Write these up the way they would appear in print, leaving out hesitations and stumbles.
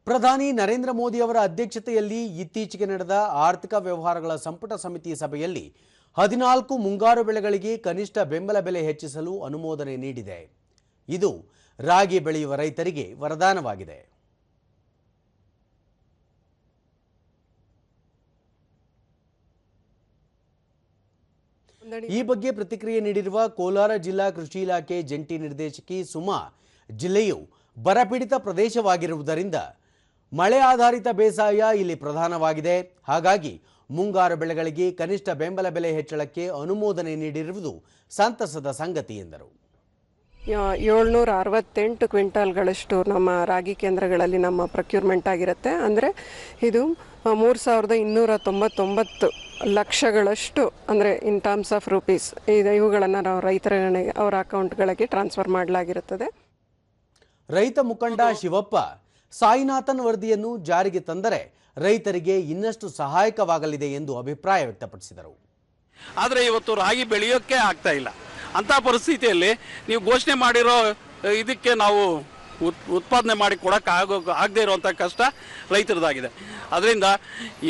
ಪ್ರಧಾನಿ ನರೇಂದ್ರ ಮೋದಿ ಅವರ ಅಧ್ಯಕ್ಷತೆಯಲ್ಲಿ ಇತ್ತೀಚೆಗೆ ನಡೆದ ಆರ್ಥಿಕ ವ್ಯವಹಾರಗಳ ಸಂಪುಟ ಸಮಿತಿ ಸಭೆಯಲ್ಲಿ 14 ಮುಂಗಾರು ಬೆಳೆಗಳಿಗೆ ಕನಿಷ್ಠ ಬೆಂಬಲ ಬೆಲೆ ಹೆಚ್ಚಿಸಲು ಅನುಮೋದನೆ ನೀಡಿದೆ. ಇದು ರಾಗಿ ಬೆಳೆಯುವ ರೈತರಿಗೆ ವರದಾನವಾಗಿದೆ. ಈ ಬಗ್ಗೆ ಪ್ರತಿಕ್ರಿಯೆ ನೀಡಿರುವ ಕೋಲಾರ ಜಿಲ್ಲಾ ಕೃಷಿ ಇಲಾಖೆ ಜಂಟಿ ನಿರ್ದೇಶಕಿ ಸುಮಾ, ಜಿಲ್ಲೆಯು ಬರಪೀಡಿತ ಪ್ರದೇಶವಾಗಿರುವುದರಿಂದ ಮಳೆ ಆಧಾರಿತ ಬೇಸಾಯ ಇಲ್ಲಿ ಪ್ರಧಾನವಾಗಿದೆ. ಹಾಗಾಗಿ ಮುಂಗಾರು ಬೆಳೆಗಳಿಗೆ ಕನಿಷ್ಠ ಬೆಂಬಲ ಬೆಲೆ ಹೆಚ್ಚಳಕ್ಕೆ ಅನುಮೋದನೆ ನೀಡಿರುವುದು ಸಂತಸದ ಸಂಗತಿ ಎಂದರು. 768 ಕ್ವಿಂಟಾಲ್ಗಳಷ್ಟು ನಮ್ಮ ರಾಗಿ ಕೇಂದ್ರಗಳಲ್ಲಿ ನಮ್ಮ ಪ್ರೊಕ್ಯೂರ್ಮೆಂಟ್ ಆಗಿರುತ್ತೆ. ಅಂದರೆ ಇದು 3299 ಲಕ್ಷಗಳಷ್ಟು, ಅಂದರೆ ಇನ್ ಟರ್ಮ್ಸ್ ಆಫ್ ರುಪೀಸ್ ಇವುಗಳನ್ನು ನಾವು ರೈತರ ಅವರ ಅಕೌಂಟ್ಗಳಿಗೆ ಟ್ರಾನ್ಸ್ಫರ್ ಮಾಡಲಾಗಿರುತ್ತದೆ. ರೈತ ಮುಖಂಡ ಶಿವಪ್ಪ, ಸಾಯಿನಾಥನ್ ವರದಿಯನ್ನು ಜಾರಿಗೆ ತಂದರೆ ರೈತರಿಗೆ ಇನ್ನಷ್ಟು ಸಹಾಯಕವಾಗಲಿದೆ ಎಂದು ಅಭಿಪ್ರಾಯ ವ್ಯಕ್ತಪಡಿಸಿದರು. ಆದರೆ ಇವತ್ತು ರಾಗಿ ಬೆಳೆಯೋಕ್ಕೆ ಆಗ್ತಾ ಇಲ್ಲ. ಅಂಥ ಪರಿಸ್ಥಿತಿಯಲ್ಲಿ ನೀವು ಘೋಷಣೆ ಮಾಡಿರೋ ಇದಕ್ಕೆ ನಾವು ಉತ್ಪಾದನೆ ಮಾಡಿ ಆಗದೇ ಇರುವಂಥ ಕಷ್ಟ ರೈತರದಾಗಿದೆ. ಅದರಿಂದ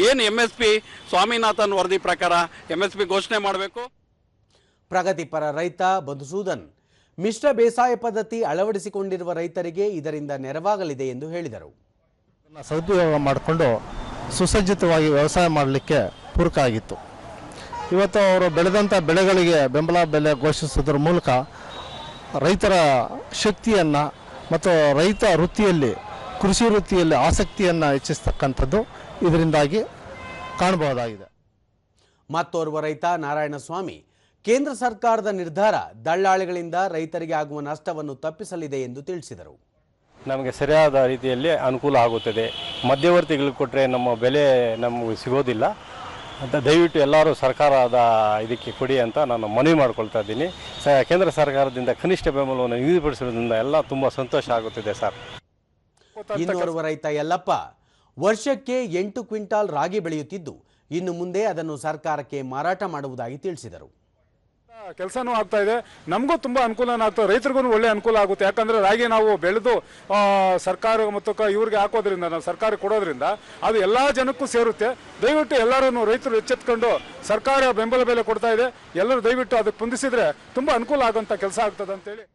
ಏನು MSP ಸ್ವಾಮಿನಾಥನ್ ವರದಿ ಪ್ರಕಾರ MSP ಘೋಷಣೆ ಮಾಡಬೇಕು. ಪ್ರಗತಿಪರ ರೈತ ಮಧುಸೂದನ್, ಮಿಶ್ರ ಬೇಸಾಯ ಪದ್ಧತಿ ಅಳವಡಿಸಿಕೊಂಡಿರುವ ರೈತರಿಗೆ ಇದರಿಂದ ನೆರವಾಗಲಿದೆ ಎಂದು ಹೇಳಿದರು. ಸದುಪಯೋಗ ಮಾಡಿಕೊಂಡು ಸುಸಜ್ಜಿತವಾಗಿ ವ್ಯವಸಾಯ ಮಾಡಲಿಕ್ಕೆ ಪೂರಕ ಆಗಿತ್ತು. ಇವತ್ತು ಅವರು ಬೆಳೆದಂಥ ಬೆಳೆಗಳಿಗೆ ಬೆಂಬಲ ಬೆಲೆ ಘೋಷಿಸೋದ್ರ ಮೂಲಕ ರೈತರ ಶಕ್ತಿಯನ್ನು ಮತ್ತು ರೈತ ವೃತ್ತಿಯಲ್ಲಿ, ಕೃಷಿ ವೃತ್ತಿಯಲ್ಲಿ ಆಸಕ್ತಿಯನ್ನು ಹೆಚ್ಚಿಸ್ತಕ್ಕಂಥದ್ದು ಇದರಿಂದಾಗಿ ಕಾಣಬಹುದಾಗಿದೆ. ಮತ್ತೋರ್ವ ರೈತ ನಾರಾಯಣಸ್ವಾಮಿ, ಕೇಂದ್ರ ಸರ್ಕಾರದ ನಿರ್ಧಾರ ದಳ್ಳಾಳಿಗಳಿಂದ ರೈತರಿಗೆ ಆಗುವ ನಷ್ಟವನ್ನು ತಪ್ಪಿಸಲಿದೆ ಎಂದು ತಿಳಿಸಿದರು. ನಮಗೆ ಸರಿಯಾದ ರೀತಿಯಲ್ಲಿ ಅನುಕೂಲ ಆಗುತ್ತದೆ. ಮಧ್ಯವರ್ತಿಗಳು ಕೊಟ್ಟರೆ ನಮ್ಮ ಬೆಲೆ ನಮಗೆ ಸಿಗೋದಿಲ್ಲ ಅಂತ ದಯವಿಟ್ಟು ಎಲ್ಲರೂ ಸರ್ಕಾರದ ಇದಕ್ಕೆ ಕೊಡಿ ಅಂತ ನಾನು ಮನವಿ ಮಾಡ್ಕೊಳ್ತಾ ಇದ್ದೀನಿ. ಕೇಂದ್ರ ಸರ್ಕಾರದಿಂದ ಕನಿಷ್ಠ ಬೆಂಬಲವನ್ನು ನಿಗದಿಪಡಿಸಿರೋದ್ರಿಂದ ಎಲ್ಲ ತುಂಬ ಸಂತೋಷ ಆಗುತ್ತಿದೆ ಸರ್. ಇನ್ನೋರ್ವ ರೈತ ಯಲ್ಲಪ್ಪ, ವರ್ಷಕ್ಕೆ 8 ಕ್ವಿಂಟಾಲ್ ರಾಗಿ ಬೆಳೆಯುತ್ತಿದ್ದು ಇನ್ನು ಮುಂದೆ ಅದನ್ನು ಸರ್ಕಾರಕ್ಕೆ ಮಾರಾಟ ಮಾಡುವುದಾಗಿ ತಿಳಿಸಿದರು. ಕೆಲಸನೂ ಆಗ್ತಾ ಇದೆ, ನಮಗೂ ತುಂಬ ಅನುಕೂಲನೂ ಆಗ್ತದೆ, ರೈತರಿಗೂ ಒಳ್ಳೆ ಅನುಕೂಲ ಆಗುತ್ತೆ. ಯಾಕಂದರೆ ರಾಗಿ ನಾವು ಬೆಳೆದು ಸರ್ಕಾರ ಮತ್ತು ಇವ್ರಿಗೆ ಹಾಕೋದ್ರಿಂದ, ನಾವು ಸರ್ಕಾರ ಕೊಡೋದ್ರಿಂದ ಅದು ಎಲ್ಲ ಜನಕ್ಕೂ ಸೇರುತ್ತೆ. ದಯವಿಟ್ಟು ಎಲ್ಲರೂ ರೈತರು ಎಚ್ಚೆತ್ಕೊಂಡು ಸರ್ಕಾರ ಬೆಂಬಲ ಬೆಲೆ ಕೊಡ್ತಾ ಇದೆ, ಎಲ್ಲರೂ ದಯವಿಟ್ಟು ಅದಕ್ಕೆ ಸ್ಪಂದಿಸಿದ್ರೆ ತುಂಬ ಅನುಕೂಲ ಆಗುವಂಥ ಕೆಲಸ ಆಗ್ತದೆ ಅಂತೇಳಿ